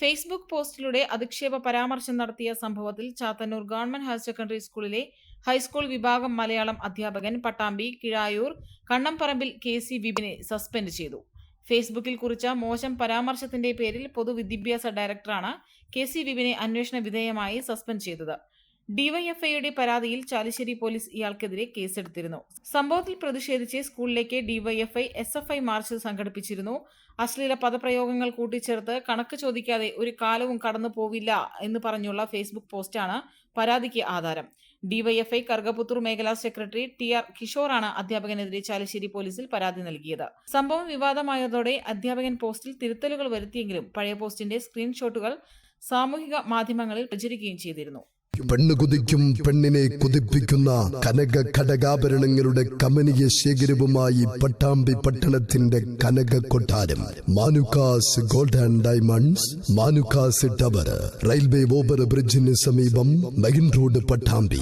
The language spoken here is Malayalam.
ഫേസ്ബുക്ക് പോസ്റ്റിലൂടെ അധിക്ഷേപ പരാമർശം നടത്തിയ സംഭവത്തിൽ ചാത്തന്നൂർ ഗവൺമെന്റ് ഹയർ സെക്കൻഡറി സ്കൂളിലെ ഹൈസ്കൂൾ വിഭാഗം മലയാളം അധ്യാപകൻ പട്ടാമ്പി കിഴായൂർ കണ്ണംപറമ്പിൽ KC വിപിനെ സസ്പെൻഡ് ചെയ്തു. ഫേസ്ബുക്കിൽ കുറിച്ച മോശം പരാമർശത്തിന്റെ പേരിൽ പൊതുവിദ്യാഭ്യാസ ഡയറക്ടറാണ് KC വിപിനെ അന്വേഷണ വിധേയമായി സസ്പെൻഡ് ചെയ്തത്. ഡിവൈഎഫ്ഐയുടെ പരാതിയിൽ ചാലിശ്ശേരി പോലീസ് ഇയാൾക്കെതിരെ കേസെടുത്തിരുന്നു. സംഭവത്തിൽ പ്രതിഷേധിച്ച് സ്കൂളിലേക്ക് ഡിവൈഎഫ്ഐ SFI മാർച്ച് സംഘടിപ്പിച്ചിരുന്നു. അശ്ലീല പദപ്രയോഗങ്ങൾ കൂട്ടിച്ചേർത്ത് കണക്ക് ചോദിക്കാതെ ഒരു കാലവും കടന്നു പോവില്ല എന്ന് പറഞ്ഞുള്ള ഫേസ്ബുക്ക് പോസ്റ്റാണ് പരാതിക്ക് ആധാരം. ഡിവൈഎഫ്ഐ കറുകപ്പുത്തൂർ മേഖലാ സെക്രട്ടറി TR കിഷോറാണ് അധ്യാപകനെതിരെ ചാലിശ്ശേരി പോലീസിൽ പരാതി നൽകിയത്. സംഭവം വിവാദമായതോടെ അധ്യാപകൻ പോസ്റ്റിൽ തിരുത്തലുകൾ വരുത്തിയെങ്കിലും പഴയ പോസ്റ്റിന്റെ സ്ക്രീൻഷോട്ടുകൾ സാമൂഹിക മാധ്യമങ്ങളിൽ പ്രചരിക്കുകയും ചെയ്തിരുന്നു. പെണ്ണ് കുതിക്കും പെണ്ണിനെ കുതിപ്പിക്കുന്ന കനക ഘടകാഭരണങ്ങളുടെ കമനീയ ശേഖരവുമായി പട്ടാമ്പി പട്ടണത്തിന്റെ കനക കൊട്ടാരം Manukkas gold and diamonds, Manukkas tower, railway over ബ്രിഡ്ജിന് സമീപം മെയിൻ റോഡ് പട്ടാമ്പി.